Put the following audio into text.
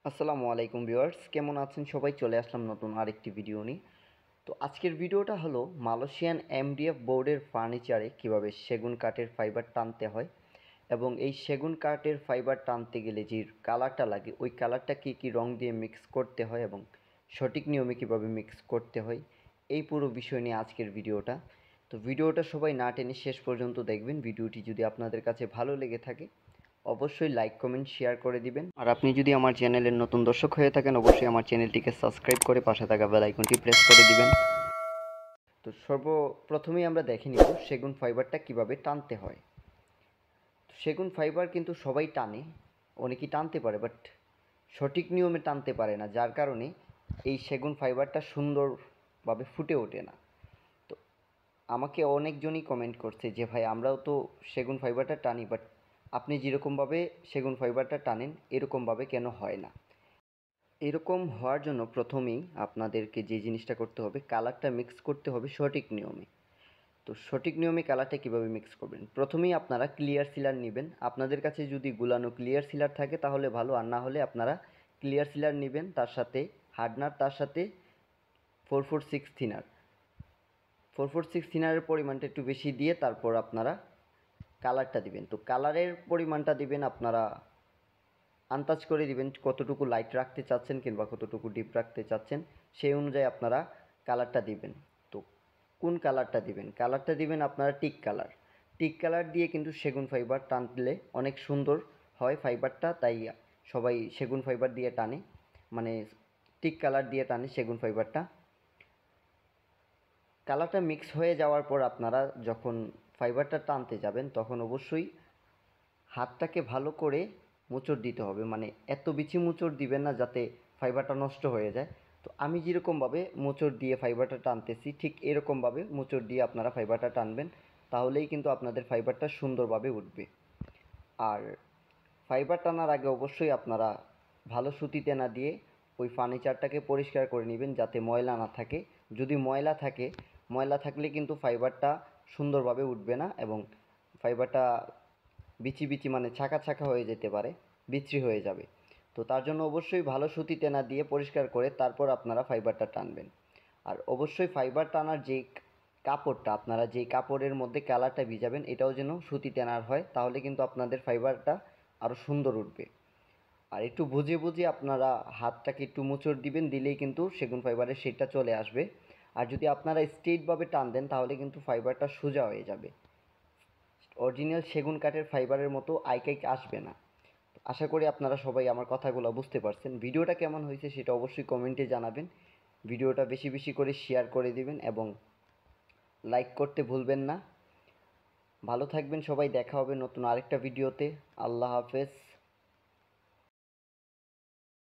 আসসালামু আলাইকুম ভিউয়ার্স, কেমন আছেন সবাই? চলে আসলাম নতুন আরেকটি ভিডিও নিয়ে। তো আজকের ভিডিওটা হলো মালয়েশিয়ান এমডিএফ বোর্ডের ফার্নিচারে কিভাবে সেগুন কাঠের ফাইবার টানতে হয় এবং এই সেগুন কাঠের ফাইবার টানতে গেলে যে কালারটা লাগে ওই কালারটা কী কী রং দিয়ে মিক্স করতে হয় এবং সঠিক নিয়মে কীভাবে মিক্স করতে হয়, এই পুরো বিষয় নিয়ে আজকের ভিডিওটা। তো ভিডিওটা সবাই না টেনে শেষ পর্যন্ত দেখবেন। ভিডিওটি যদি আপনাদের কাছে ভালো লেগে থাকে অবশ্যই লাইক কমেন্ট শেয়ার করে দিবেন। আর আপনি যদি আমার চ্যানেলের নতুন দর্শক হয়ে থাকেন অবশ্যই আমার চ্যানেলটিকে সাবস্ক্রাইব করে পাশে থাকা বেল আইকনটি প্রেস করে দিবেন। তো সর্বপ্রথমেই আমরা দেখে নিব সেগুন ফাইবারটা কিভাবে টানতে হয়। সেগুন ফাইবার কিন্তু সবাই টানে, অনেকেই টানতে পারে, বাট সঠিক নিয়মে টানতে পারে না, যার কারণে এই সেগুন ফাইবারটা সুন্দরভাবে ফুটে ওঠে না। তো আমাকে অনেকজনই কমেন্ট করছে যে ভাই আমরাও তো সেগুন ফাইবারটা টানি, বাট আপনি যেরকমভাবে সেগুন ফাইবারটা টানেন এরকমভাবে কেন হয় না? এরকম হওয়ার জন্য প্রথমেই আপনাদেরকে যে জিনিসটা করতে হবে, কালারটা মিক্স করতে হবে সঠিক নিয়মে। তো সঠিক নিয়মে কালারটা কীভাবে মিক্স করবেন? প্রথমেই আপনারা ক্লিয়ার সিলার নেবেন। আপনাদের কাছে যদি গুলানো ক্লিয়ার সিলার থাকে তাহলে ভালো, আর না হলে আপনারা ক্লিয়ার সিলার নেবেন, তার সাথে হার্ডনার, তার সাথে 446 থিনার। 446 থিনারের পরিমাণটা একটু বেশি দিয়ে তারপর আপনারা কালারটা দিবেন। তো কালারের পরিমাণটা দিবেন আপনারা আন্দাজ করে দিবেন কতটুকু লাইট রাখতে চাচ্ছেন কিংবা কতটুকু ডিপ রাখতে চাচ্ছেন, সেই অনুযায়ী আপনারা কালারটা দিবেন। তো কোন কালারটা দিবেন? কালারটা দিবেন আপনারা টিক কালার। টিক কালার দিয়ে কিন্তু সেগুন ফাইবার টানলে অনেক সুন্দর হয় ফাইবারটা, তাই সবাই সেগুন ফাইবার দিয়ে টানে, মানে টিক কালার দিয়ে টানে সেগুন ফাইবারটা। কালারটা মিক্স হয়ে যাওয়ার পর আপনারা যখন ফাইবারটা টানতে যাবেন তখন অবশ্যই হাতটাকে ভালো করে মোচড় দিতে হবে, মানে এত বেশি মোচড় দিবেন না যাতে ফাইবারটা নষ্ট হয়ে যায়। তো আমি যেরকমভাবে মোচড় দিয়ে ফাইবারটা টানতেছি ঠিক এরকমভাবে মোচড় দিয়ে আপনারা ফাইবারটা টানবেন, তাহলেই কিন্তু আপনাদের ফাইবারটা সুন্দরভাবে উঠবে। আর ফাইবার টানার আগে অবশ্যই আপনারা ভালো সুতিতে না দিয়ে ওই ফার্নিচারটাকে পরিষ্কার করে নেবেন যাতে ময়লা না থাকে। যদি ময়লা থাকলে কিন্তু ফাইবারটা সুন্দরভাবে উঠবে না এবং ফাইবারটা বিচি বিচি মানে ছাকা ছাকা হয়ে যেতে পারে, বিচ্ছিরি হয়ে যাবে। তো তার জন্য অবশ্যই ভালো সুতিতে না দিয়ে পরিষ্কার করে তারপর আপনারা ফাইবারটা টানবেন। আর অবশ্যই ফাইবার টানার যেই কাপড়টা, আপনারা যেই কাপড়ের মধ্যে কালারটা ভিজাবেন এটাও যেন সুতি টানার হয়, তাহলে কিন্তু আপনাদের ফাইবারটা আরও সুন্দর উঠবে। আর একটু বুঝে বুঝে আপনারা হাতটাকে একটু মোচড় দিবেন, দিলেই কিন্তু সেগুন ফাইবারের শেডটা চলে আসবে। আর যদি আপনারা স্ট্রেইটভাবে টান দেন তাহলে কিন্তু ফাইবারটা সোজা হয়ে যাবে, অরিজিনাল সেগুন কাঠের ফাইবারের মতো আইকাইক আসবে না। আশা করি আপনারা সবাই আমার কথাগুলো বুঝতে পারছেন। ভিডিওটা কেমন হয়েছে সেটা অবশ্যই কমেন্টে জানাবেন। ভিডিওটা বেশি বেশি করে শেয়ার করে দিবেন এবং লাইক করতে ভুলবেন না। ভালো থাকবেন সবাই, দেখা হবে নতুন আরেকটা ভিডিওতে। আল্লাহ হাফেজ।